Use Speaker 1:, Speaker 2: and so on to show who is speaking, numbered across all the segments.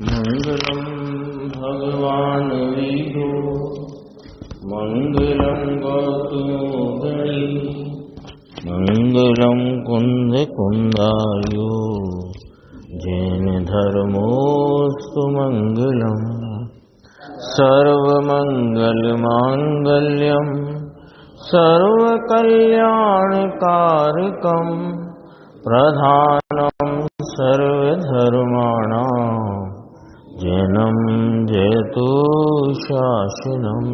Speaker 1: मंगलम भगवान विभो मंगलम गौतमोदरी मंगलम कुंद कुंदायो जैन धर्मोस्तु मंगलम सर्वमंगल मांगल्यम सर्वकल्याणकारकम प्रधानम सर्वधर्माणां जैनम जयतु शासनम।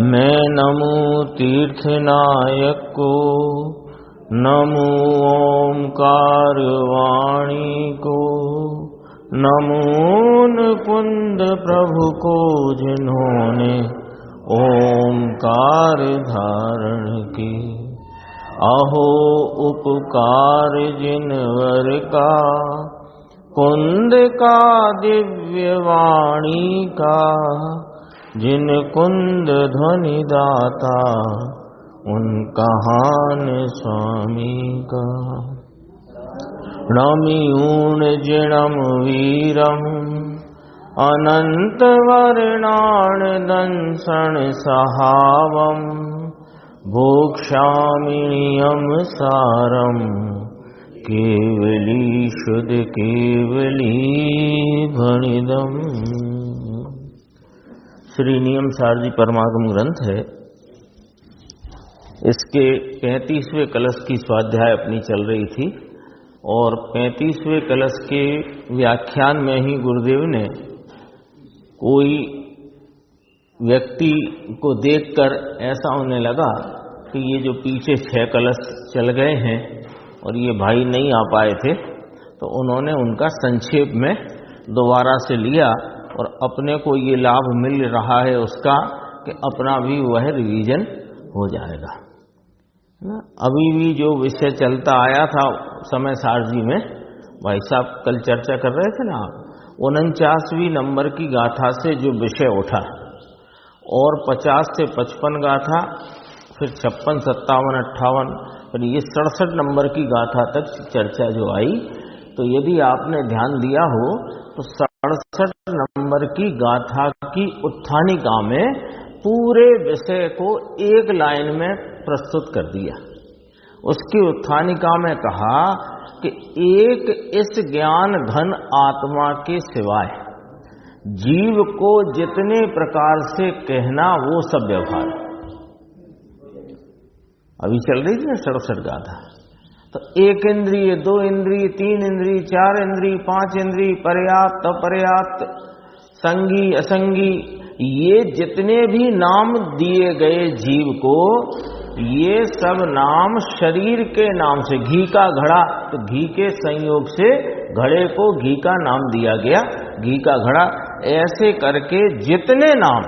Speaker 1: मैं नमो तीर्थनायक को, नमो ओंकार वाणी को, नमो मुकुंद प्रभु को जिन्होंने ओंकार धारण की। अहो उपकार जिनवर का, कुंद का दिव्य वाणी का, जिन कुंद ध्वनि दाता उन कहान स्वामी का। नमियूण जिणम वीरम अनंत वर्णान दंसन सहावम भोक्ष्यामियम सारम केवली शुद्ध केवली भणिदम। श्री नियम सारजी परमागम ग्रंथ है। इसके 35वें कलश की स्वाध्याय अपनी चल रही थी और 35वें कलश के व्याख्यान में ही गुरुदेव ने कोई व्यक्ति को देखकर ऐसा होने लगा कि ये जो पीछे 6 कलश चल गए हैं और ये भाई नहीं आ पाए थे, तो उन्होंने उनका संक्षेप में दोबारा से लिया और अपने को ये लाभ मिल रहा है उसका कि अपना भी वह रिवीजन हो जाएगा। अभी भी जो विषय चलता आया था समय सारजी में, भाई साहब कल चर्चा कर रहे थे ना, 49वीं नंबर की गाथा से जो विषय उठा और 50 से 55 गाथा, फिर 56, 57, 58, फिर ये 67 नंबर की गाथा तक चर्चा जो आई, तो यदि आपने ध्यान दिया हो तो 67 नंबर की गाथा की उत्थानिका में पूरे विषय को एक लाइन में प्रस्तुत कर दिया। उसकी उत्थानिका में कहा कि एक इस ज्ञान घन आत्मा के सिवाय जीव को जितने प्रकार से कहना वो सब व्यवहार। अभी चल रही थी ना 67 गाथा, तो 1 इंद्रिय, 2 इंद्रिय, 3 इंद्रिय, 4 इंद्रिय, 5 इंद्रिय, पर्याप्त अपर्याप्त, संगी असंगी, ये जितने भी नाम दिए गए जीव को, ये सब नाम शरीर के नाम से, घी का घड़ा, तो घी के संयोग से घड़े को घी का नाम दिया गया, घी का घड़ा। ऐसे करके जितने नाम,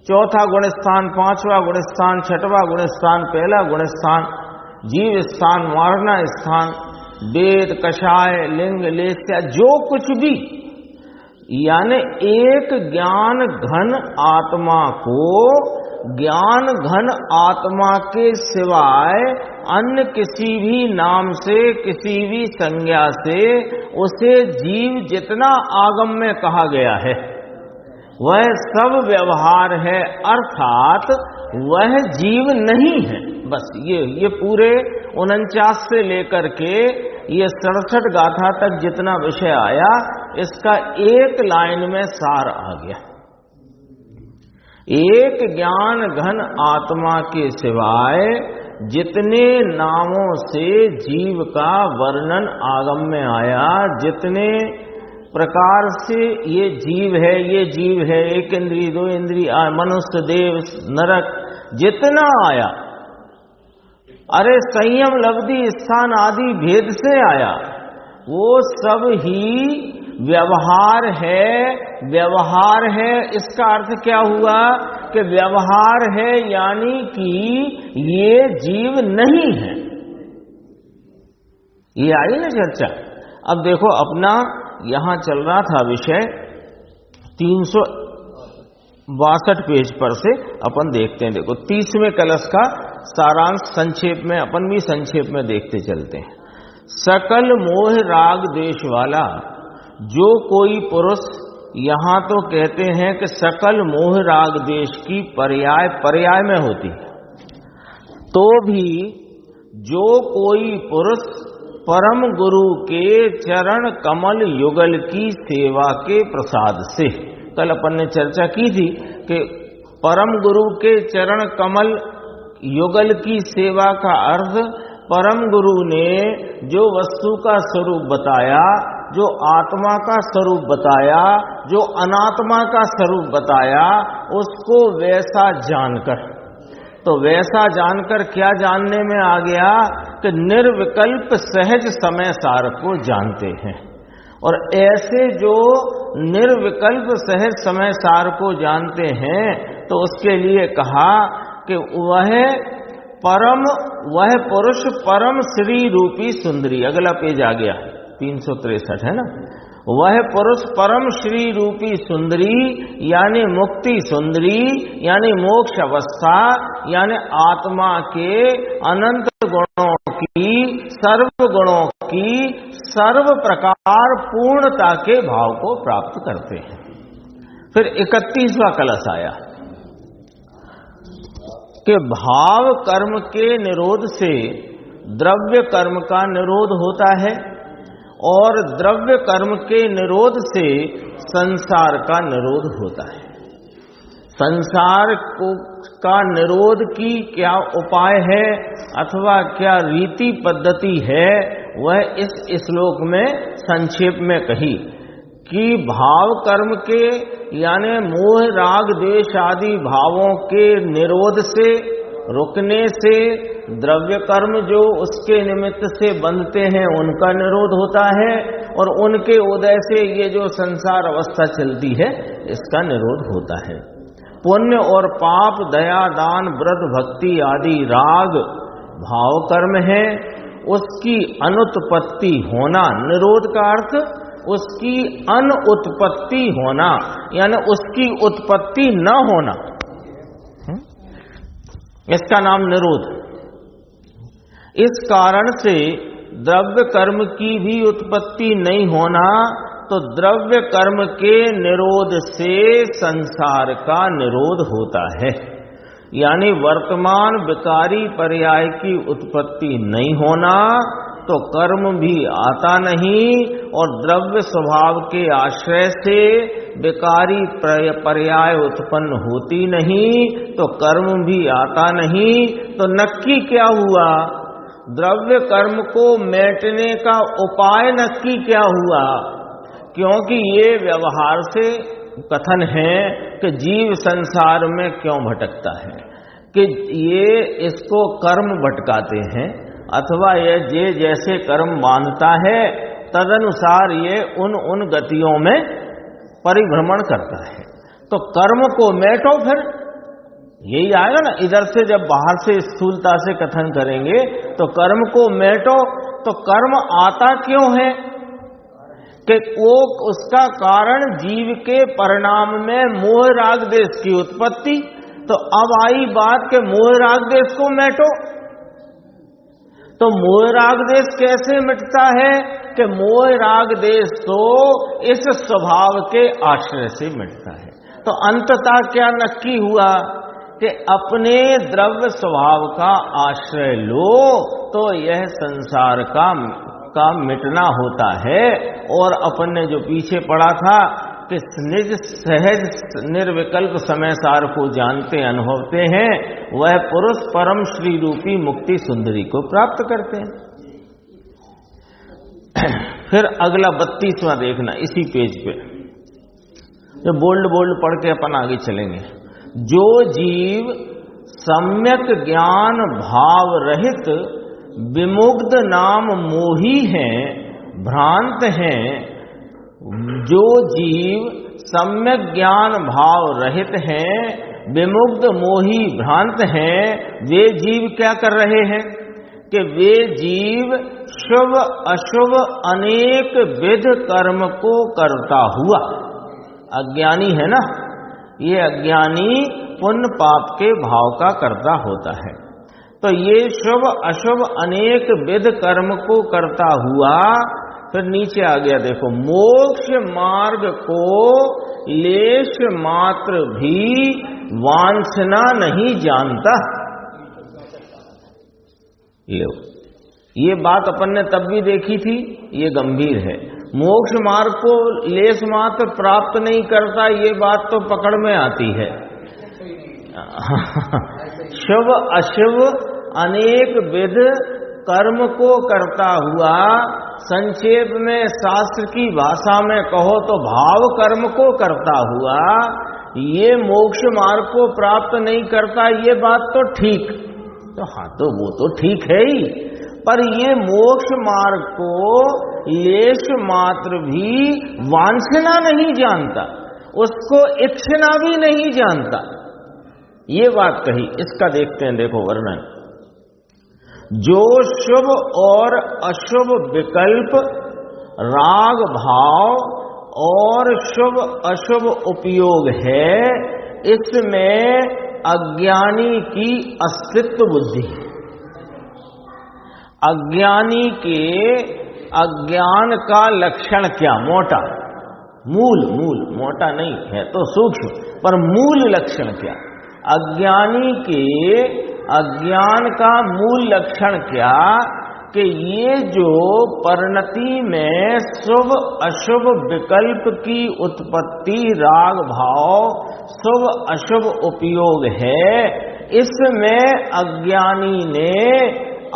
Speaker 1: चौथा गुणस्थान, 5वां गुणस्थान, 6वां गुणस्थान, पहला गुणस्थान, जीव स्थान, मारना स्थान, वेद, कषाय, लिंग, लेस्या, जो कुछ भी, यानी एक ज्ञान घन आत्मा को ज्ञान घन आत्मा के सिवाय अन्य किसी भी नाम से, किसी भी संज्ञा से उसे जीव जितना आगम में कहा गया है वह सब व्यवहार है, अर्थात वह जीव नहीं है। बस ये पूरे 49 से लेकर के ये 67 गाथा तक जितना विषय आया, इसका एक लाइन में सार आ गया। एक ज्ञान घन आत्मा के सिवाय जितने नामों से जीव का वर्णन आगम में आया, जितने प्रकार से ये जीव है, ये जीव है, 1 इंद्रिय, 2 इंद्रिय, मनुष्य, देव, नरक, जितना आया, अरे संयम, लब्धि, स्थान आदि भेद से आया, वो सब ही व्यवहार है। व्यवहार है इसका अर्थ क्या हुआ कि व्यवहार है यानी कि ये जीव नहीं है। ये आई ना चर्चा। अब देखो अपना यहां चल रहा था विषय 362 पेज पर से अपन देखते हैं। देखो 30वें कलश का सारांश संक्षेप में, अपन भी संक्षेप में देखते चलते हैं। सकल मोह राग द्वेष वाला जो कोई पुरुष, यहां तो कहते हैं कि सकल मोह राग देश की पर्याय में होती है, तो भी जो कोई पुरुष परम गुरु के चरण कमल युगल की सेवा के प्रसाद से, कल अपन ने चर्चा की थी कि परम गुरु के चरण कमल युगल की सेवा का अर्थ, परम गुरु ने जो वस्तु का स्वरूप बताया, जो आत्मा का स्वरूप बताया, जो अनात्मा का स्वरूप बताया, उसको वैसा जानकर, तो वैसा जानकर क्या जानने में आ गया कि निर्विकल्प सहज समय सार को जानते हैं। और ऐसे जो निर्विकल्प सहज समय सार को जानते हैं, तो उसके लिए कहा कि वह पुरुष परम श्री रूपी सुंदरी, अगला पेज आ गया 363 है ना, वह पुरुष परम श्री रूपी सुंदरी यानी मुक्ति सुंदरी यानी मोक्ष अवस्था यानी आत्मा के अनंत गुणों की, सर्व गुणों की सर्व प्रकार पूर्णता के भाव को प्राप्त करते हैं। फिर 31वां कलश आया कि भाव कर्म के निरोध से द्रव्य कर्म का निरोध होता है और द्रव्य कर्म के निरोध से संसार का निरोध होता है। संसार का निरोध की क्या उपाय है अथवा क्या रीति पद्धति है, वह इस श्लोक में संक्षेप में कही कि भाव कर्म के यानी मोह राग द्वेष आदि भावों के निरोध से, रुकने से, द्रव्य कर्म जो उसके निमित्त से बनते हैं उनका निरोध होता है और उनके उदय से ये जो संसार अवस्था चलती है इसका निरोध होता है। पुण्य और पाप, दया, दान, व्रत, भक्ति आदि राग भाव कर्म है, उसकी अनुत्पत्ति होना, निरोध का अर्थ उसकी अनुत्पत्ति होना यानी उसकी उत्पत्ति न होना, इसका नाम निरोध। इस कारण से द्रव्य कर्म की भी उत्पत्ति नहीं होना, तो द्रव्य कर्म के निरोध से संसार का निरोध होता है, यानी वर्तमान विकारी पर्याय की उत्पत्ति नहीं होना, तो कर्म भी आता नहीं और द्रव्य स्वभाव के आश्रय से विकारी पर्याय उत्पन्न होती नहीं, तो कर्म भी आता नहीं। तो नक्की क्या हुआ? द्रव्य कर्म को मेटने का उपाय नक्की क्या हुआ? क्योंकि ये व्यवहार से कथन है कि जीव संसार में क्यों भटकता है, कि ये इसको कर्म भटकाते हैं अथवा ये जैसे कर्म बांधता है तदनुसार ये उन गतियों में परिभ्रमण करता है। तो कर्म को मेटो, फिर यही आएगा ना, इधर से जब बाहर से स्थूलता से कथन करेंगे तो कर्म को मेटो। तो कर्म आता क्यों है? कि वो उसका कारण जीव के परिणाम में मोह राग देश की उत्पत्ति। तो अब आई बात के मोह राग देश को मेटो। तो मोह राग देश कैसे मिटता है? कि मोह राग देश तो इस स्वभाव के आश्रय से मिटता है। तो अंततः क्या नक्की हुआ कि अपने द्रव्य स्वभाव का आश्रय लो तो यह संसार का मिटना होता है। और अपन ने जो पीछे पढ़ा था कि निज सहज निर्विकल्प समय सार को जानते अनुभवते हैं, वह पुरुष परम श्री रूपी मुक्ति सुंदरी को प्राप्त करते हैं। फिर अगला 32वां देखना इसी पेज पे, जो बोल्ड पढ़ के अपन आगे चलेंगे। जो जीव सम्यक ज्ञान भाव रहित विमुग्ध नाम मोही हैं, भ्रांत हैं, जो जीव सम्यक ज्ञान भाव रहित हैं, विमुग्ध मोही भ्रांत हैं, वे जीव क्या कर रहे हैं? कि वे जीव शुभ अशुभ अनेक विध कर्म को करता हुआ, अज्ञानी है ना, ये अज्ञानी पुण्य पाप के भाव का करता होता है। तो ये शुभ अशुभ अनेक विध कर्म को करता हुआ फिर नीचे आ गया, देखो, मोक्ष मार्ग को लेश मात्र भी वांछना नहीं जानता। लो, ये बात अपन ने तब भी देखी थी, ये गंभीर है। मोक्ष मार्ग को लेश मात्र प्राप्त नहीं करता, ये बात तो पकड़ में आती है। शुभ अशुभ अनेक विध कर्म को करता हुआ, संक्षेप में शास्त्र की भाषा में कहो तो भाव कर्म को करता हुआ, ये मोक्ष मार्ग को प्राप्त नहीं करता, ये बात तो ठीक, तो हाँ, तो वो तो ठीक है ही, पर ये मोक्ष मार्ग को लेश मात्र भी वांछना नहीं जानता, उसको इच्छना भी नहीं जानता, ये बात कही। इसका देखते हैं, देखो वर्णन। जो शुभ और अशुभ विकल्प, राग भाव और शुभ अशुभ उपयोग है, इसमें अज्ञानी की अस्तित्व बुद्धि है। अज्ञानी के अज्ञान का लक्षण क्या? मोटा, मूल, मोटा नहीं है तो सूक्ष्म, पर मूल लक्षण क्या? अज्ञानी के अज्ञान का मूल लक्षण क्या? कि ये जो परिणति में शुभ अशुभ विकल्प की उत्पत्ति, राग भाव, शुभ अशुभ उपयोग है, इसमें अज्ञानी ने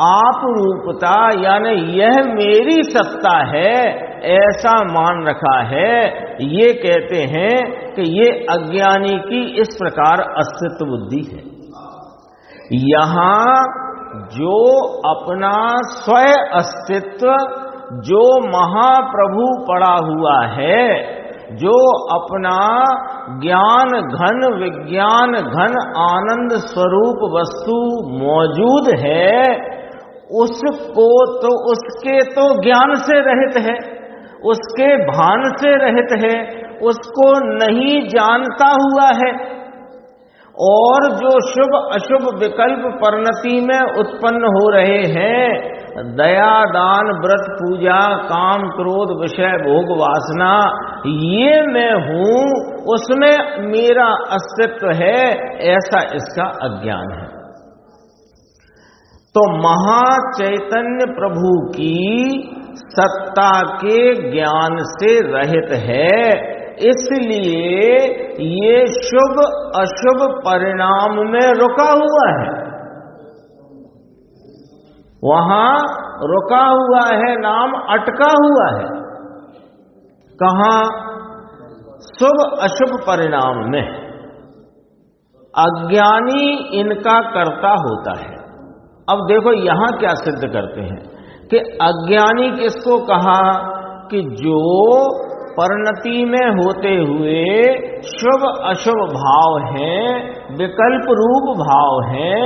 Speaker 1: आप रूपता, यानी यह मेरी सत्ता है, ऐसा मान रखा है। ये कहते हैं कि ये अज्ञानी की इस प्रकार अस्तित्व बुद्धि है। यहां जो अपना स्वयं अस्तित्व, जो महाप्रभु पड़ा हुआ है, जो अपना ज्ञान घन, विज्ञान घन, आनंद स्वरूप वस्तु मौजूद है, उसको तो, उसके तो ज्ञान से रहित है, उसके भान से रहित है, उसको नहीं जानता हुआ है। और जो शुभ अशुभ विकल्प परिणति में उत्पन्न हो रहे हैं, दया दान व्रत पूजा काम क्रोध विषय भोग वासना, ये मैं हूं, उसमें मेरा अस्तित्व है, ऐसा इसका अज्ञान है। तो महाचैतन्य प्रभु की सत्ता के ज्ञान से रहित है, इसलिए ये शुभ अशुभ परिणाम में रुका हुआ है, वहां रुका हुआ है, नाम अटका हुआ है। कहां? शुभ अशुभ परिणाम में। अज्ञानी इनका कर्ता होता है। अब देखो यहां क्या सिद्ध करते हैं कि अज्ञानी किसको कहा? कि जो परिणति में होते हुए शुभ अशुभ भाव हैं, विकल्प रूप भाव हैं,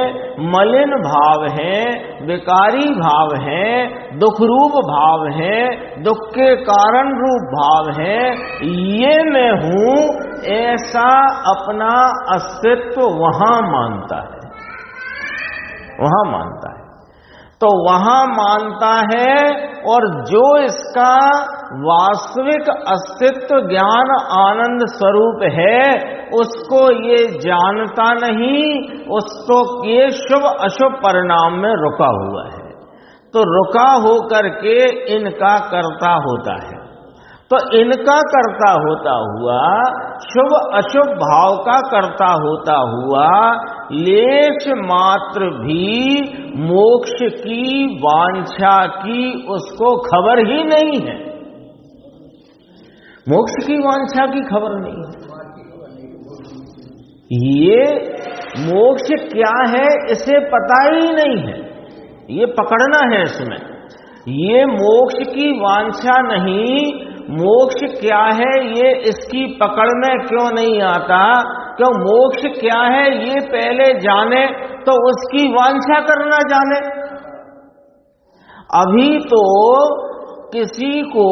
Speaker 1: मलिन भाव हैं, विकारी भाव हैं, दुख रूप भाव हैं, दुख के कारण रूप भाव हैं, ये मैं हूं, ऐसा अपना अस्तित्व वहां मानता है, वहां मानता है। तो वहां मानता है, और जो इसका वास्तविक अस्तित्व ज्ञान आनंद स्वरूप है, उसको ये जानता नहीं, उसको ये शुभ अशुभ परिणाम में रुका हुआ है। तो रुका होकर के इनका कर्ता होता है। तो इनका कर्ता होता हुआ, शुभ अशुभ भाव का कर्ता होता हुआ, लेश मात्र भी मोक्ष की वांछा की उसको खबर ही नहीं है। मोक्ष की वांछा की खबर नहीं है। ये मोक्ष क्या है इसे पता ही नहीं है, ये पकड़ना है इसमें। ये मोक्ष की वांछा नहीं, मोक्ष क्या है ये इसकी पकड़ में क्यों नहीं आता? क्यों मोक्ष क्या है ये पहले जाने तो उसकी वांछा करना जाने। अभी तो किसी को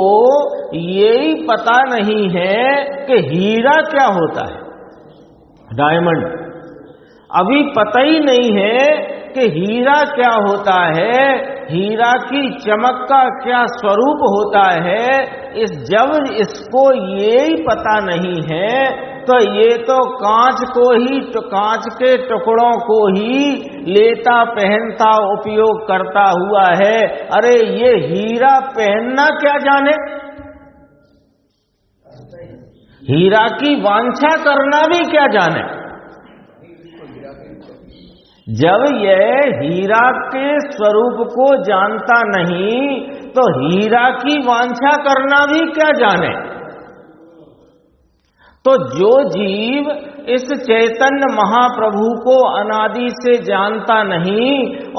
Speaker 1: यही पता नहीं है कि हीरा क्या होता है, डायमंड। अभी पता ही नहीं है कि हीरा क्या होता है, हीरा की चमक का क्या स्वरूप होता है। जब इसको ये ही पता नहीं है तो ये तो कांच को ही, तो कांच के टुकड़ों को ही लेता पहनता उपयोग करता हुआ है। अरे ये हीरा पहनना क्या जाने, हीरा की वांछा करना भी क्या जाने। जब यह हीरा के स्वरूप को जानता नहीं तो हीरा की वांछा करना भी क्या जाने। तो जो जीव इस चैतन्य महाप्रभु को अनादि से जानता नहीं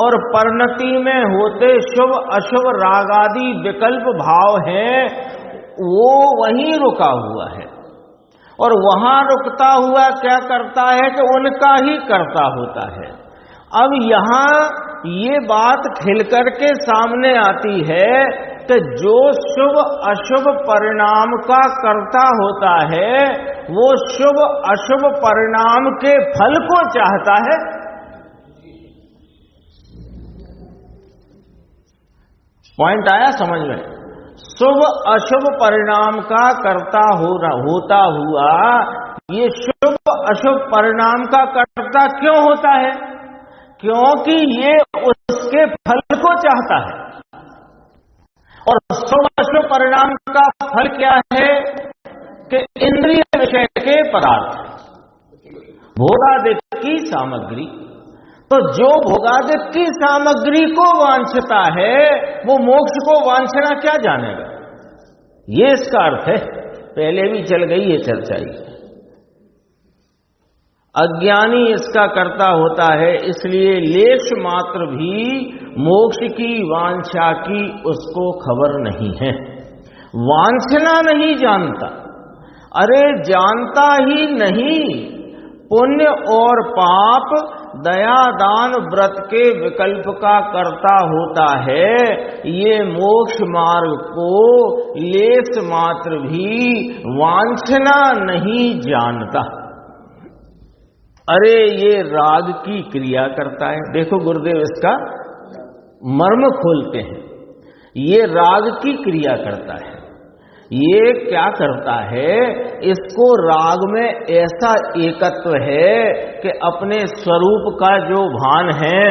Speaker 1: और परिणति में होते शुभ अशुभ रागादि विकल्प भाव हैं, वो वहीं रुका हुआ है और वहां रुकता हुआ क्या करता है कि उनका ही करता होता है। अब यहां ये बात खिल करके सामने आती है कि जो शुभ अशुभ परिणाम का कर्ता होता है वो शुभ अशुभ परिणाम के फल को चाहता है। पॉइंट आया समझ में? शुभ अशुभ परिणाम का कर्ता होता हुआ ये शुभ अशुभ परिणाम का कर्ता क्यों होता है? क्योंकि ये उसके फल को चाहता है। और शुभ अशुभ परिणाम का फल क्या है कि इंद्रिय विषय के पदार्थ, भोगादिक की सामग्री। तो जो भोगादिक की सामग्री को वांछता है वो मोक्ष को वांछना क्या जानेगा, ये इसका अर्थ है। पहले भी चल गई ये चर्चा ही। अज्ञानी इसका कर्ता होता है, इसलिए लेश मात्र भी मोक्ष की वांछा की उसको खबर नहीं है, वांछना नहीं जानता। अरे जानता ही नहीं, पुण्य और पाप दया दान व्रत के विकल्प का कर्ता होता है। ये मोक्ष मार्ग को लेश मात्र भी वांछना नहीं जानता। अरे ये राग की क्रिया करता है। देखो गुरुदेव इसका मर्म खोलते हैं। ये राग की क्रिया करता है। ये क्या करता है, इसको राग में ऐसा एकत्व है कि अपने स्वरूप का जो भान है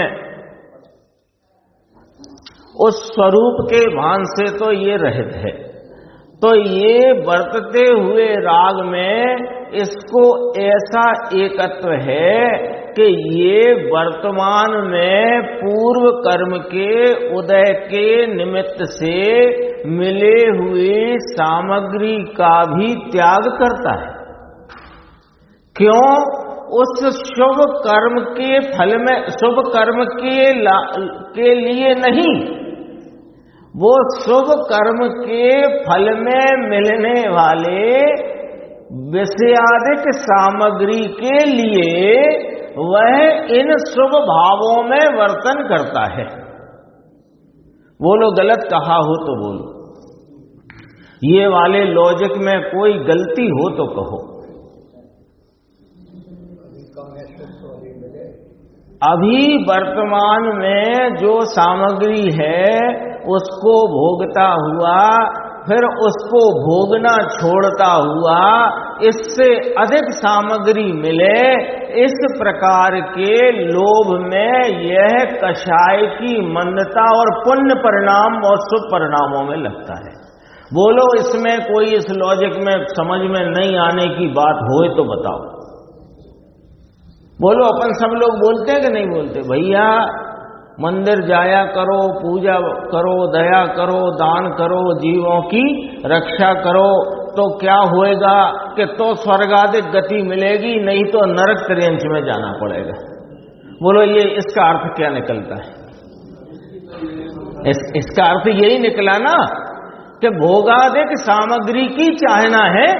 Speaker 1: उस स्वरूप के भान से तो ये रहित है। तो ये बरतते हुए राग में इसको ऐसा एकत्व है कि ये वर्तमान में पूर्व कर्म के उदय के निमित्त से मिले हुए सामग्री का भी त्याग करता है। क्यों? उस शुभ कर्म के फल में, शुभ कर्म के लिए नहीं, वो शुभ कर्म के फल में मिलने वाले विषयादिक सामग्री के लिए वह इन शुभ भावों में वर्तन करता है। बोलो गलत कहा हो तो बोलो, ये वाले लॉजिक में कोई गलती हो तो कहो। अभी वर्तमान में जो सामग्री है उसको भोगता हुआ, फिर उसको भोगना छोड़ता हुआ इससे अधिक सामग्री मिले, इस प्रकार के लोभ में यह कषाय की मंदता और पुण्य परिणाम और शुभ परिणामों में लगता है। बोलो इसमें कोई इस लॉजिक में समझ में नहीं आने की बात हो तो बताओ। बोलो, अपन सब लोग बोलते हैं कि नहीं बोलते? भैया मंदिर जाया करो, पूजा करो, दया करो, दान करो, जीवों की रक्षा करो, तो क्या होएगा कि तो स्वर्गादिक गति मिलेगी, नहीं तो नरक त्रियंश में जाना पड़ेगा। बोलो ये इसका अर्थ क्या निकलता है? इसका अर्थ यही निकला ना कि भोगादिक सामग्री की चाहना है।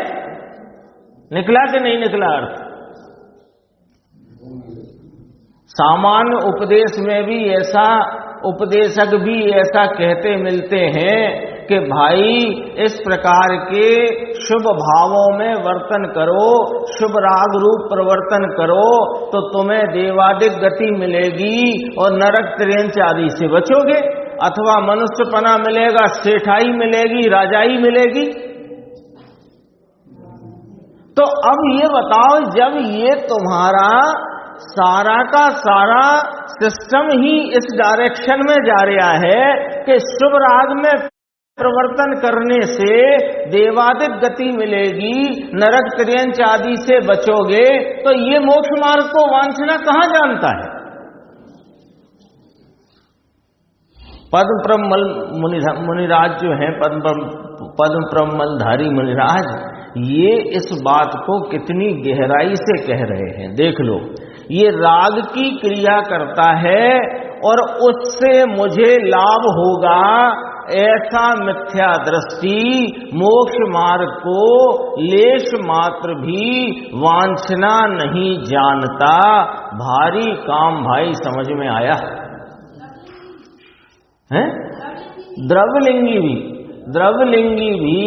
Speaker 1: निकला कि नहीं निकला अर्थ? सामान्य उपदेश में भी ऐसा, उपदेशक भी ऐसा कहते मिलते हैं कि भाई इस प्रकार के शुभ भावों में वर्तन करो, शुभ राग रूप प्रवर्तन करो तो तुम्हें देवादिक गति मिलेगी और नरक त्रेंच आदि से बचोगे, अथवा मनुष्यपना मिलेगा, सेठाई मिलेगी, राजाई मिलेगी। तो अब ये बताओ, जब ये तुम्हारा सारा का सारा सिस्टम ही इस डायरेक्शन में जा रहा है कि शुभ राग में प्रवर्तन करने से देवादिक गति मिलेगी, नरक त्रेंच आदि से बचोगे, तो ये मोक्ष मार्ग को वांछना कहां जानता है? पद्म मुनिराज जो है, पद्म प्रमलधारी मुनिराज, ये इस बात को कितनी गहराई से कह रहे हैं। देख लो, ये राग की क्रिया करता है और उससे मुझे लाभ होगा, ऐसा मिथ्या दृष्टि मोक्ष मार्ग को लेश मात्र भी वांछना नहीं जानता। भारी काम भाई, समझ में आया है? द्रव्यलिंगी भी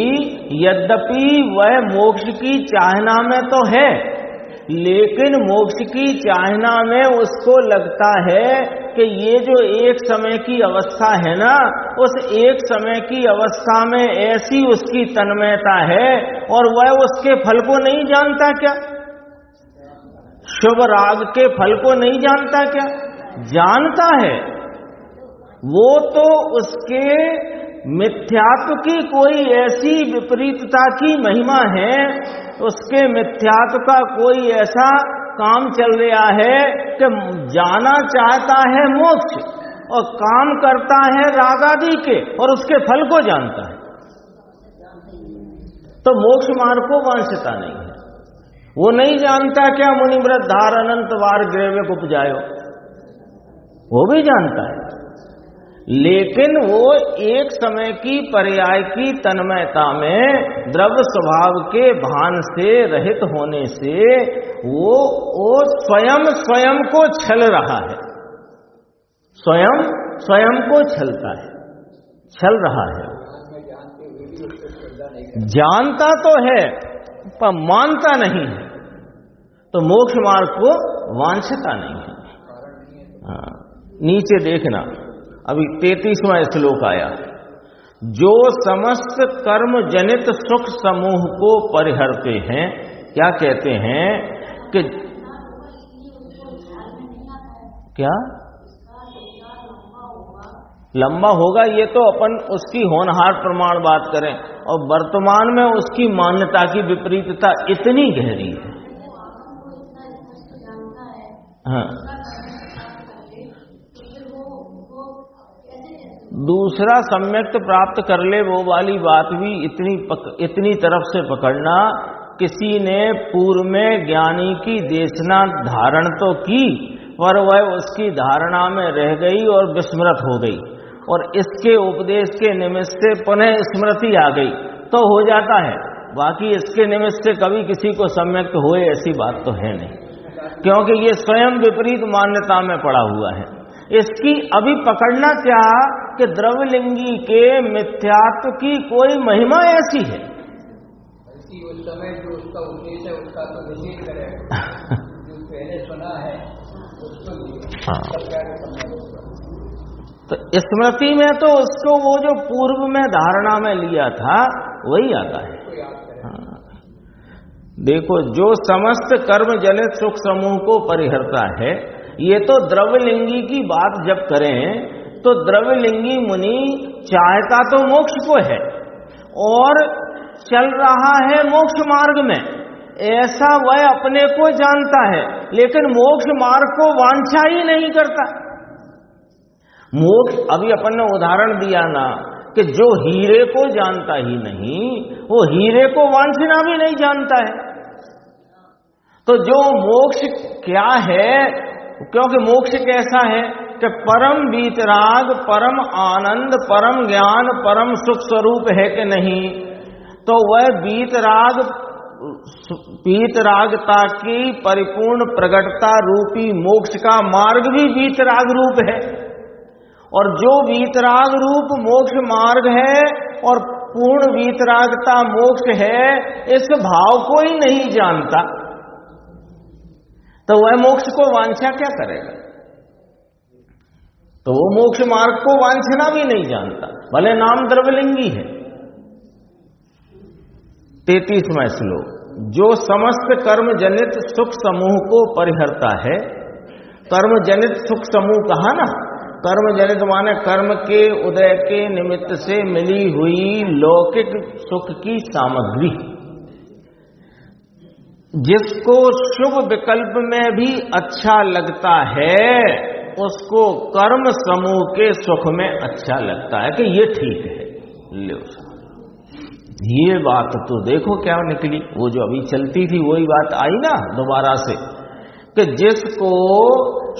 Speaker 1: यद्यपि वह मोक्ष की चाहना में तो है, लेकिन मोक्ष की चाहना में उसको लगता है कि ये जो एक समय की अवस्था है ना, उस एक समय की अवस्था में ऐसी उसकी तन्मयता है और वह उसके फल को नहीं जानता क्या? शुभ राग के फल को नहीं जानता क्या? जानता है। वो तो उसके मिथ्यात्व की कोई ऐसी विपरीतता की महिमा है, उसके मिथ्यात्व का कोई ऐसा काम चल रहा है कि जाना चाहता है मोक्ष और काम करता है रागादि के और उसके फल को जानता है, तो मोक्ष मार्ग को वांछता नहीं है। वो नहीं जानता क्या मुनिव्रत धार अनंत वार ग्रेवे को उपजायो, वो भी जानता है, लेकिन वो एक समय की पर्याय की तन्मयता में द्रव्य स्वभाव के भान से रहित होने से वो स्वयं को छल रहा है, स्वयं को छलता है, छल रहा है। जानता तो है पर मानता नहीं है, तो मोक्ष मार्ग को वांछता नहीं है। हाँ, नीचे देखना, अभी 33वां श्लोक आया, जो समस्त कर्म जनित सुख समूह को परिहरते हैं। क्या कहते हैं कि क्या लंबा होगा, ये तो अपन उसकी होनहार प्रमाण बात करें, और वर्तमान में उसकी मान्यता की विपरीतता इतनी गहरी है। हाँ, दूसरा सम्यक्त प्राप्त कर ले, वो वाली बात भी इतनी तरफ से पकड़ना। किसी ने पूर्व में ज्ञानी की देशना धारण तो की, पर वह उसकी धारणा में रह गई और विस्मृत हो गई, और इसके उपदेश के निमित्त से पुनः स्मृति आ गई तो हो जाता है। बाकी इसके निमित्त से कभी किसी को सम्यक्त होए ऐसी बात तो है नहीं, क्योंकि ये स्वयं विपरीत मान्यता में पड़ा हुआ है। इसकी अभी पकड़ना क्या कि द्रव्यलिंगी के मिथ्यात्व की कोई महिमा ऐसी है, उस समय जो उसका उद्देश्य है उसका तो निषेध करेगा, जो पहले सुना है उसको। तो स्मृति में तो उसको वो जो पूर्व में धारणा में लिया था वही आता है। हाँ, देखो, जो समस्त कर्म जनित सुख समूह को परिहरता है, ये तो द्रव्यलिंगी की बात जब करें तो द्रव्यलिंगी मुनि चाहता तो मोक्ष को है और चल रहा है मोक्ष मार्ग में, ऐसा वह अपने को जानता है, लेकिन मोक्ष मार्ग को वांछा ही नहीं करता। मोक्ष, अभी अपन ने उदाहरण दिया ना कि जो हीरे को जानता ही नहीं, वो हीरे को वांछना भी नहीं जानता है। तो जो मोक्ष क्या है, क्योंकि मोक्ष कैसा है कि परम वीतराग, परम आनंद, परम ज्ञान, परम सुख स्वरूप है कि नहीं, तो वह वीतरागता की परिपूर्ण प्रगटता रूपी मोक्ष का मार्ग भी वीतराग रूप है। और जो वीतराग रूप मोक्ष मार्ग है, और पूर्ण वीतरागता मोक्ष है, इस भाव को ही नहीं जानता, तो वह मोक्ष को वांछा क्या करेगा? तो वो मोक्ष मार्ग को वांछना भी नहीं जानता, भले नाम द्रव्यलिंगी है। 33वां श्लोक, जो समस्त कर्म जनित सुख समूह को परिहरता है। कर्म जनित सुख समूह कहा ना, कर्म जनित माने कर्म के उदय के निमित्त से मिली हुई लौकिक सुख की सामग्री, जिसको शुभ विकल्प में भी अच्छा लगता है उसको कर्म समूह के सुख में अच्छा लगता है कि ये ठीक है। ले ये बात तो देखो क्या निकली, वो जो अभी चलती थी वही बात आई ना दोबारा से, कि जिसको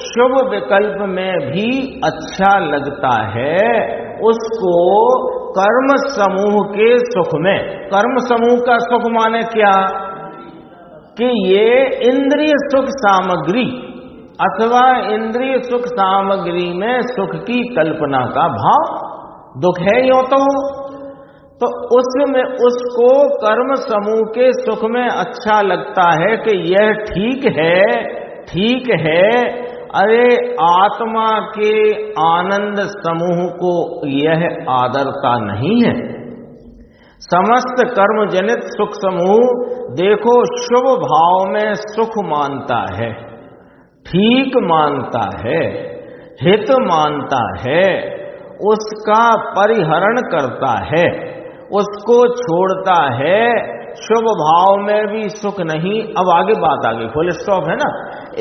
Speaker 1: शुभ विकल्प में भी अच्छा लगता है उसको कर्म समूह के सुख में, कर्म समूह का सुख माने क्या कि ये इंद्रिय सुख सामग्री अथवा इंद्रिय सुख सामग्री में सुख की कल्पना का भाव, दुख है यो तो उसमें उसको कर्म समूह के सुख में अच्छा लगता है कि यह ठीक है। अरे आत्मा के आनंद समूह को यह आदरता नहीं है। समस्त कर्म जनित सुख समूह देखो शुभ भाव में सुख मानता है, ठीक मानता है, हित मानता है, उसका परिहरण करता है, उसको छोड़ता है। शुभ भाव में भी सुख नहीं, अब आगे बात आगे फुल स्टॉप है ना,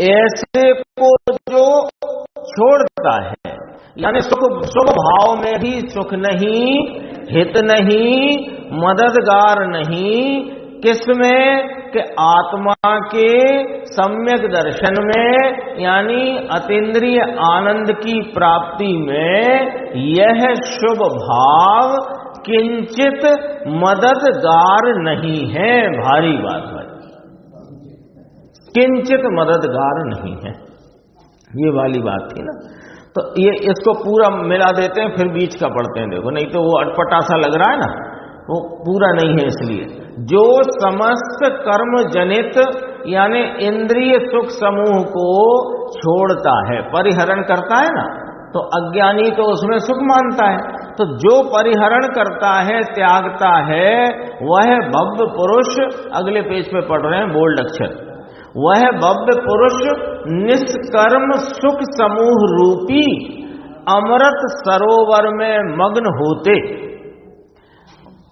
Speaker 1: ऐसे को जो छोड़ता है, यानी शुभ भाव में भी सुख नहीं, हित नहीं, मददगार नहीं, किसमें कि आत्मा के सम्यक दर्शन में, यानी अतीन्द्रिय आनंद की प्राप्ति में यह शुभ भाव किंचित मददगार नहीं है। भारी बात है, किंचित मददगार नहीं है, ये वाली बात थी ना। तो ये इसको पूरा मिला देते हैं फिर बीच का पढ़ते हैं, देखो नहीं तो वो अटपटा सा लग रहा है ना, वो पूरा नहीं है। इसलिए जो समस्त कर्म जनित यानी इंद्रिय सुख समूह को छोड़ता है, परिहरण करता है ना, तो अज्ञानी तो उसमें सुख मानता है। तो जो परिहरण करता है, त्यागता है, वह भव्य पुरुष, अगले पेज पे पढ़ रहे हैं बोल्ड अक्षर, वह भव्य पुरुष निष्कर्म सुख समूह रूपी अमृत सरोवर में मग्न होते,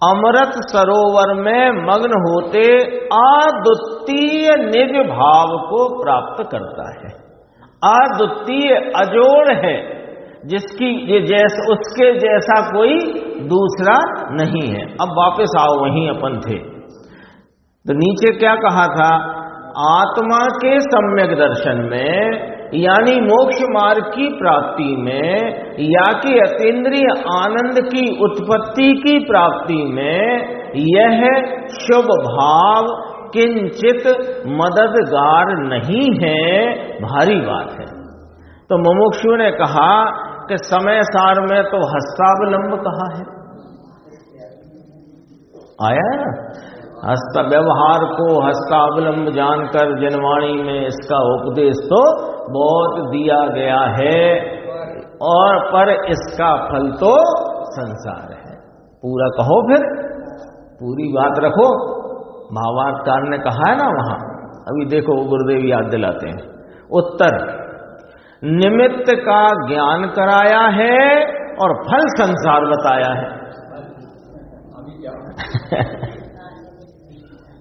Speaker 1: अमृत सरोवर में मग्न होते अद्वितीय निज भाव को प्राप्त करता है। अद्वितीय अजोड़ है, जिसकी ये उसके जैसा कोई दूसरा नहीं है। अब वापस आओ वहीं अपन थे, तो नीचे क्या कहा था, आत्मा के सम्यक दर्शन में यानी मोक्ष मार्ग की प्राप्ति में या कि अतीन्द्रिय आनंद की उत्पत्ति की प्राप्ति में यह शुभ भाव किंचित मददगार नहीं है। भारी बात है। तो मुमुक्षु ने कहा कि समय सार में तो हस्तावलंब कहा है, आया है ना, हस्ता व्यवहार को हस्तावलंब जानकर जनवाणी में इसका उपदेश तो बहुत दिया गया है, और पर इसका फल तो संसार है। पूरा कहो, फिर पूरी बात रखो। भावार्थकार ने कहा है ना वहां, अभी देखो गुरुदेव याद दिलाते हैं। उत्तर, निमित्त का ज्ञान कराया है और फल संसार बताया है।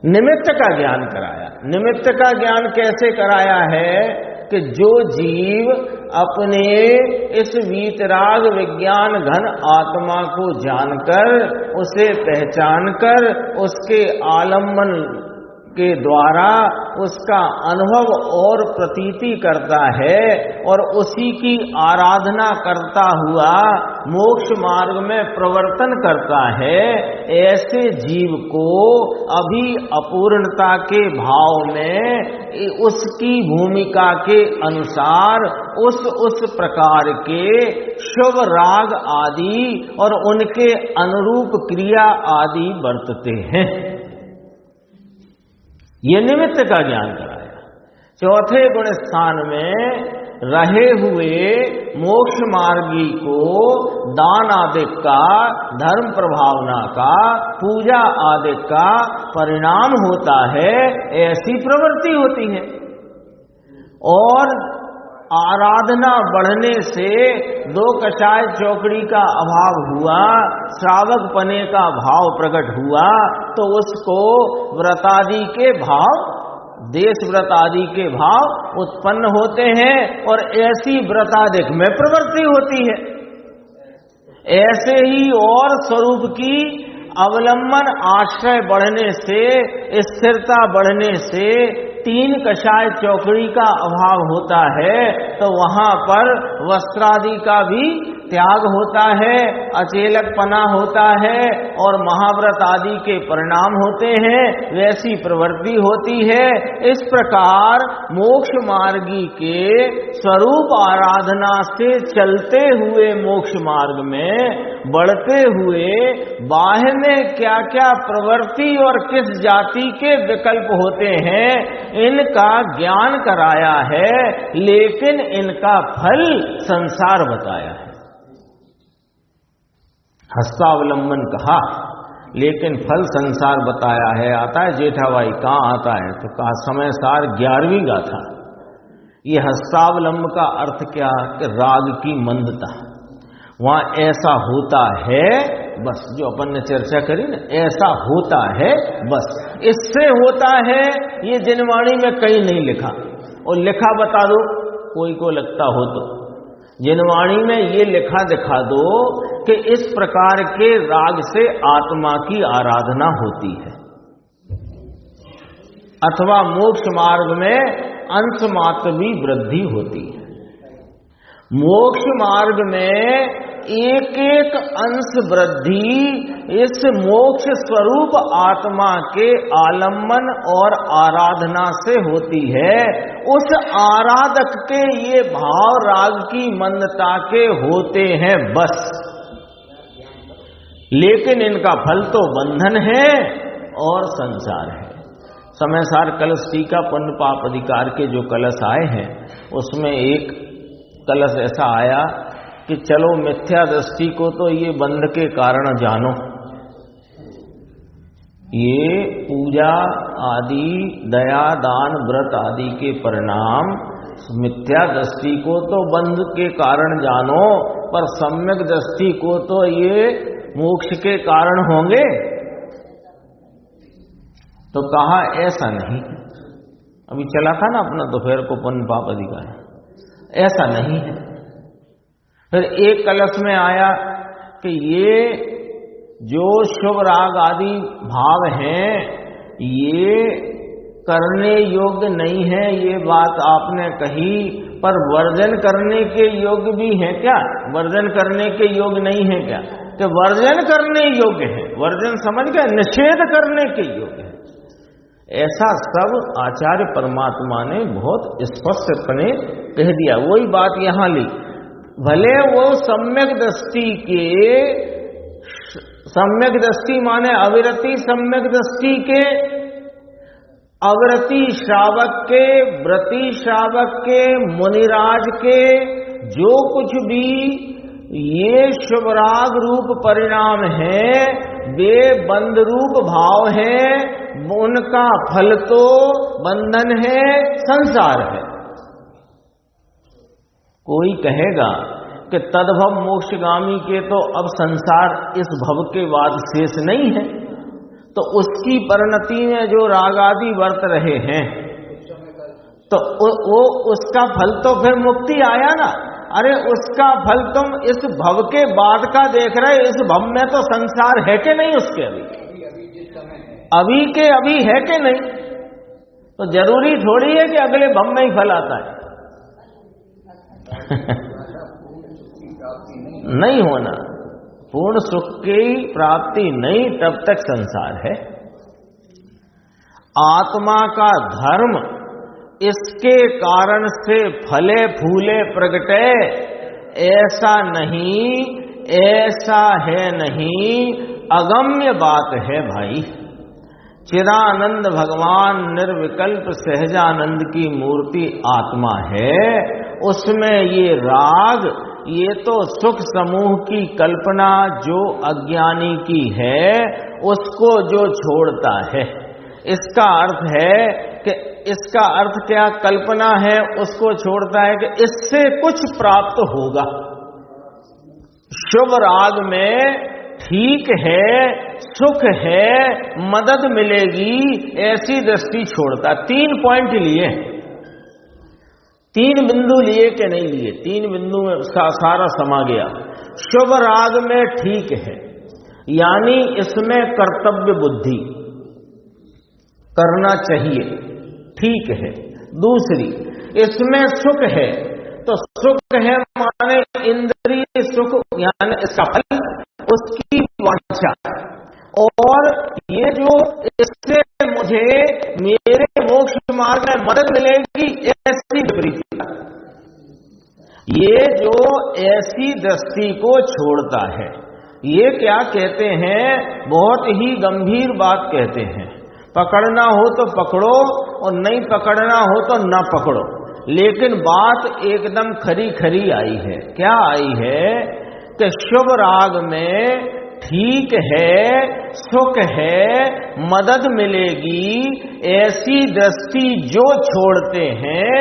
Speaker 1: निमित्त का ज्ञान कराया। निमित्त का ज्ञान कैसे कराया है कि जो जीव अपने इस वीतराग विज्ञान घन आत्मा को जानकर, उसे पहचानकर, उसके आलम्बन के द्वारा उसका अनुभव और प्रतीति करता है और उसी की आराधना करता हुआ मोक्ष मार्ग में प्रवर्तन करता है, ऐसे जीव को अभी अपूर्णता के भाव में उसकी भूमिका के अनुसार उस प्रकार के शुभ राग आदि और उनके अनुरूप क्रिया आदि बरतते हैं। ये निमित्त का ज्ञान कराया। चौथे गुण स्थान में रहे हुए मोक्ष मार्गी को दान आदि का, धर्म प्रभावना का, पूजा आदि का परिणाम होता है, ऐसी प्रवृत्ति होती है। और आराधना बढ़ने से दो कषाय चौकड़ी का अभाव हुआ, श्रावक पने का भाव प्रकट हुआ, तो उसको व्रतादि के भाव, देश व्रतादि के भाव उत्पन्न होते हैं और ऐसी व्रतादिक में प्रवृत्ति होती है। ऐसे ही और स्वरूप की अवलंबन आश्रय बढ़ने से, स्थिरता बढ़ने से तीन कषाय चौकड़ी का अभाव होता है, तो वहां पर वस्त्रादि का भी त्याग होता है, अचेलकपना होता है और महाव्रत आदि के परिणाम होते हैं, वैसी प्रवृत्ति होती है। इस प्रकार मोक्ष मार्गी के स्वरूप आराधना से चलते हुए मोक्ष मार्ग में बढ़ते हुए बाह्य में क्या क्या प्रवृत्ति और किस जाति के विकल्प होते हैं, इनका ज्ञान कराया है, लेकिन इनका फल संसार बताया है। हस्तावलंबन कहा, लेकिन फल संसार बताया है। आता है जेठाबाई, कहाँ आता है? तो कहा समय सार 11वीं गाथा। ये हस्तावलंब का अर्थ क्या? कि राग की मंदता, वहां ऐसा होता है बस, जो अपन ने चर्चा करी ना, ऐसा होता है बस, इससे होता है, ये जिनवाणी में कहीं नहीं लिखा। और लिखा बता दो, कोई को लगता हो तो जिनवाणी में ये लिखा दिखा दो कि इस प्रकार के राग से आत्मा की आराधना होती है, अथवा मोक्ष मार्ग में अंश मात्र भी वृद्धि होती है। मोक्ष मार्ग में एक एक अंश वृद्धि इस मोक्ष स्वरूप आत्मा के आलम्बन और आराधना से होती है। उस आराधक के ये भाव राग की मंदता के होते हैं बस, लेकिन इनका फल तो बंधन है और संसार है। समय सार कलश टीका पुण्य पाप अधिकार के जो कलश आए हैं, उसमें एक कलश ऐसा आया कि चलो मिथ्या दृष्टि को तो ये बंध के कारण जानो, ये पूजा आदि, दया, दान, व्रत आदि के परिणाम मिथ्या दृष्टि को तो बंध के कारण जानो, पर सम्यक दृष्टि को तो ये मोक्ष के कारण होंगे। तो कहा ऐसा नहीं, अभी चला था ना अपना दोपहर को पुण्य पाप अधिकार, ऐसा नहीं है। फिर एक कलश में आया कि ये जो शुभ राग आदि भाव हैं, ये करने योग्य नहीं है, ये बात आपने कही, पर वर्जन करने के योग्य भी है क्या? वर्जन करने के योग्य नहीं है क्या? कि वर्जन करने योग्य है, वर्जन समझ गए, निषेध करने के योग्य है। ऐसा सब आचार्य परमात्मा ने बहुत स्पष्टपणे कह दिया। वही बात यहां ली, भले वो सम्यक दृष्टि के, सम्यक दृष्टि माने अविरति सम्यक दृष्टि के, अविरति श्रावक के, व्रती श्रावक के, मुनिराज के, जो कुछ भी ये शुभराग रूप परिणाम है, वे बंध रूप भाव है, उनका फल तो बंधन है, संसार है। कोई कहेगा कि तद्भव मोक्षगामी के तो अब संसार इस भव के बाद शेष नहीं है, तो उसकी परिणति में जो रागादि वर्त रहे हैं, तो वो उसका फल तो फिर मुक्ति आया ना। अरे उसका फल तुम इस भव के बाद का देख रहे, इस भव में तो संसार है कि नहीं? उसके अभी के अभी है कि नहीं? तो जरूरी थोड़ी है कि अगले भव में ही फल आता है। नहीं होना, पूर्ण सुख की प्राप्ति नहीं तब तक संसार है। आत्मा का धर्म इसके कारण से फले फूले प्रगटे, ऐसा नहीं, ऐसा है नहीं, अगम्य बात है भाई। चिदानंद भगवान निर्विकल्प सहजानंद की मूर्ति आत्मा है, उसमें ये राग, ये तो सुख समूह की कल्पना जो अज्ञानी की है उसको जो छोड़ता है। इसका अर्थ है कि इसका अर्थ क्या, कल्पना है उसको छोड़ता है कि इससे कुछ प्राप्त होगा। शुभ राग में ठीक है, सुख है, मदद मिलेगी, ऐसी दृष्टि छोड़ता। 3 पॉइंट लिए, 3 बिंदु लिए कि नहीं लिए, 3 बिंदु में सारा समा गया। शुभ राग में ठीक है, यानी इसमें कर्तव्य बुद्धि, करना चाहिए, ठीक है। दूसरी, इसमें सुख है, तो सुख है माने इंद्रिय सुख, यानी इसका फल, उसकी वांछा, और ये जो इससे मुझे मेरे मोक्ष मार्ग में मदद मिलेगी, ऐसी विपरीतता, ये जो ऐसी दृष्टि को छोड़ता है। ये क्या कहते हैं, बहुत ही गंभीर बात कहते हैं। पकड़ना हो तो पकड़ो और नहीं पकड़ना हो तो न पकड़ो, लेकिन बात एकदम खरी खरी आई है। क्या आई है कि शुभ राग में ठीक है, सुख है, मदद मिलेगी, ऐसी दृष्टि जो छोड़ते हैं,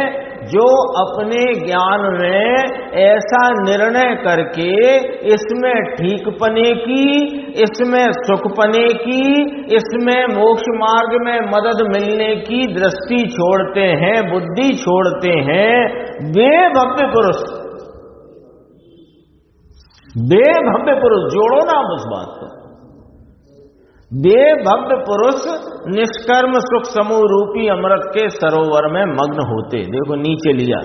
Speaker 1: जो अपने ज्ञान में ऐसा निर्णय करके इसमें ठीकपने की, इसमें सुखपने की, इसमें मोक्ष मार्ग में मदद मिलने की दृष्टि छोड़ते हैं, बुद्धि छोड़ते हैं, वे भव्य पुरुष, वे भव्य पुरुष, जोड़ो ना उस बात को, वे भव्य पुरुष निष्कर्म सुख समूह रूपी अमृत के सरोवर में मग्न होते। देखो नीचे लिया,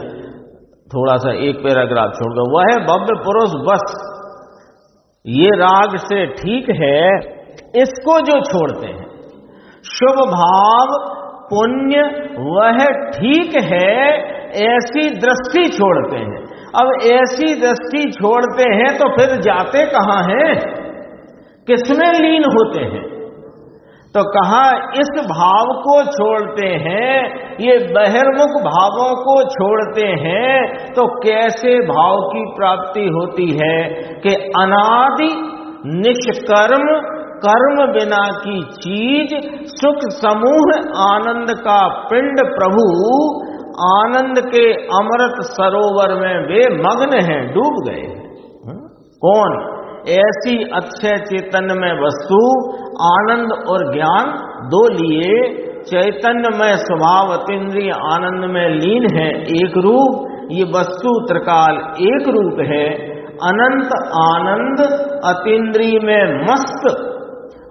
Speaker 1: थोड़ा सा एक पैराग्राफ छोड़ दो, वह है भव्य पुरुष बस ये राग से ठीक है, इसको जो छोड़ते हैं। शुभ भाव पुण्य वह ठीक है, ऐसी दृष्टि छोड़ते हैं। अब ऐसी दृष्टि छोड़ते हैं तो फिर जाते कहां हैं, किसमें लीन होते हैं? तो कहा इस भाव को छोड़ते हैं, ये बहिर्मुख भावों को छोड़ते हैं, तो कैसे भाव की प्राप्ति होती है कि अनादि निष्कर्म कर्म बिना की चीज, सुख समूह आनंद का पिंड प्रभु आनंद के अमृत सरोवर में वे मग्न हैं, डूब गए हैं। कौन? ऐसी अक्षय चैतन्य में वस्तु, आनंद और ज्ञान दो लिए, चैतन्यमय स्वभाव अतीन्द्रिय आनंद में लीन है, एक रूप, ये वस्तु त्रिकाल एक रूप है। अनंत आनंद अतीन्द्रिय में मस्त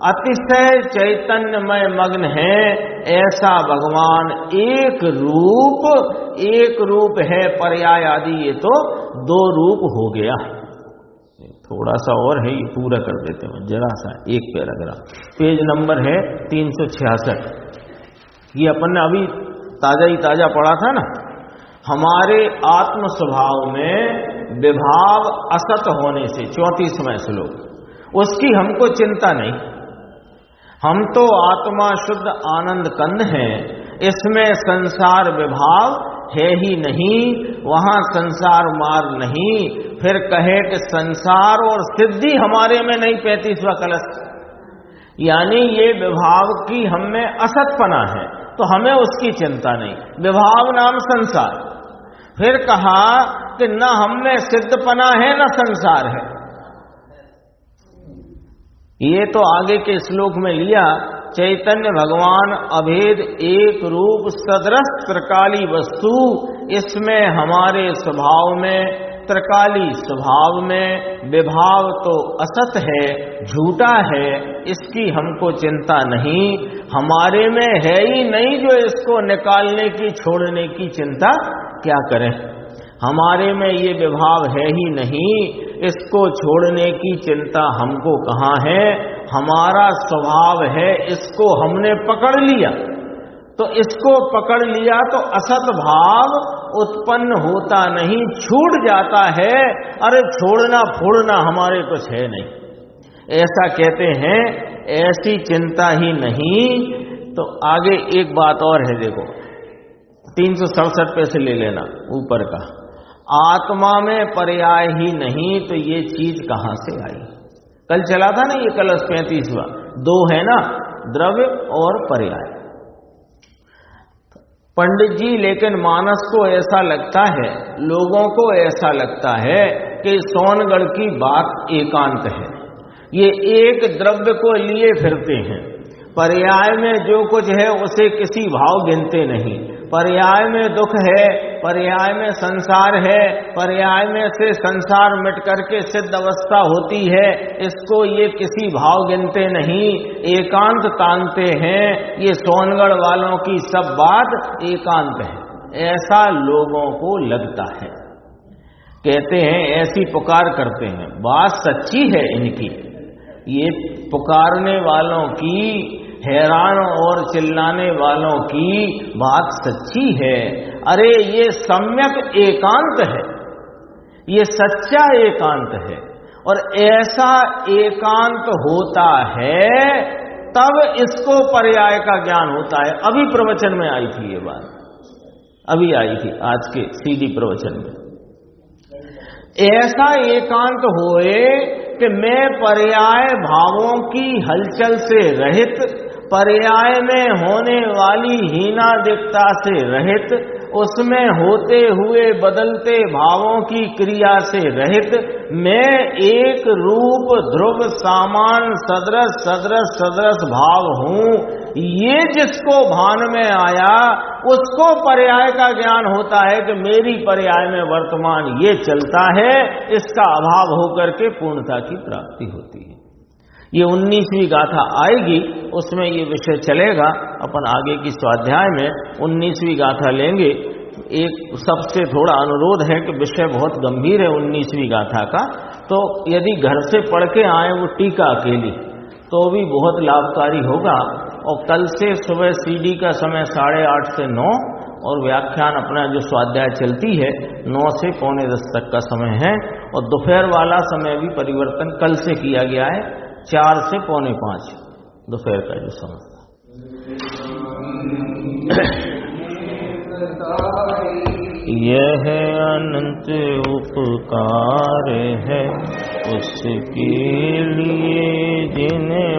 Speaker 1: अतिशय चैतन्यमय मग्न है, ऐसा भगवान एक रूप है, पर्याय आदि ये तो 2 रूप हो गया। थोड़ा सा और है, ये पूरा कर देते हैं जरा सा, एक पैराग्राफ, पेज नंबर है 366। ये अपन ने अभी ताजा ही ताजा पढ़ा था ना, हमारे आत्म स्वभाव में विभाव असत होने से, 34वां श्लोक, उसकी हमको चिंता नहीं। हम तो आत्मा शुद्ध आनंद कंद हैं, इसमें संसार विभाव है ही नहीं, वहां संसार मार्ग नहीं। फिर कहे कि संसार और सिद्धि हमारे में नहीं, 35वां कलश, यानी ये विभाव की हम में असतपना है, तो हमें उसकी चिंता नहीं, विभाव नाम संसार। फिर कहा कि न हम में सिद्धपना है न संसार है। ये तो आगे के श्लोक में लिया, चैतन्य भगवान अभेद एक रूप सदृश त्रिकाली वस्तु, इसमें हमारे स्वभाव में त्रिकाली स्वभाव में, विभाव तो असत है, झूठा है, इसकी हमको चिंता नहीं, हमारे में है ही नहीं जो इसको निकालने की छोड़ने की चिंता क्या करें। हमारे में ये विभाव है ही नहीं, इसको छोड़ने की चिंता हमको कहाँ है। हमारा स्वभाव है, इसको हमने पकड़ लिया, तो इसको पकड़ लिया तो असत भाव उत्पन्न होता नहीं, छूट जाता है। अरे छोड़ना फोड़ना हमारे कुछ है नहीं, ऐसा कहते हैं। ऐसी चिंता ही नहीं। तो आगे एक बात और है, देखो 367 पे से ले लेना ऊपर का, आत्मा में पर्याय ही नहीं, तो ये चीज कहां से आई। कल चला था ना ये कलश 35वां, दो है ना, द्रव्य और पर्याय। पंडित जी, लेकिन मानस को ऐसा लगता है, लोगों को ऐसा लगता है कि सोनगढ़ की बात एकांत है, ये एक द्रव्य को लिए फिरते हैं, पर्याय में जो कुछ है उसे किसी भाव गिनते नहीं। पर्याय में दुख है, पर्याय में संसार है, पर्याय में से संसार मिट करके सिद्ध अवस्था होती है, इसको ये किसी भाव गिनते नहीं, एकांत तानते हैं। ये सोनगढ़ वालों की सब बात एकांत है, ऐसा लोगों को लगता है। कहते हैं, ऐसी पुकार करते हैं, बात सच्ची है इनकी, ये पुकारने वालों की, हैरान और चिल्लाने वालों की बात सच्ची है। अरे ये सम्यक एकांत है, ये सच्चा एकांत है, और ऐसा एकांत होता है तब इसको पर्याय का ज्ञान होता है। अभी प्रवचन में आई थी ये बात, अभी आई थी आज के सीधी प्रवचन में। ऐसा एकांत होए कि मैं पर्याय भावों की हलचल से रहित, पर्याय में होने वाली हीनादिकता से रहित, उसमें होते हुए बदलते भावों की क्रिया से रहित, मैं एक रूप ध्रुव सामान सदृश सदृश सदृश भाव हूं। ये जिसको भान में आया उसको पर्याय का ज्ञान होता है कि मेरी पर्याय में वर्तमान ये चलता है, इसका अभाव होकर के पूर्णता की प्राप्ति होती है। ये 19वीं गाथा आएगी, उसमें ये विषय चलेगा। अपन आगे की स्वाध्याय में 19वीं गाथा लेंगे। एक सबसे थोड़ा अनुरोध है कि विषय बहुत गंभीर है 19वीं गाथा का, तो यदि घर से पढ़ के आए वो टीका अकेली, तो भी बहुत लाभकारी होगा। और कल से सुबह सीडी का समय 8:30 से 9, और व्याख्यान अपना जो स्वाध्याय चलती है 9 से 9:45 तक का समय है। और दोपहर वाला समय भी परिवर्तन कल से किया गया है, 4 से 4:45 दोपहर का जो समय। यह अनंत उपकार है उसके लिए जिन्हें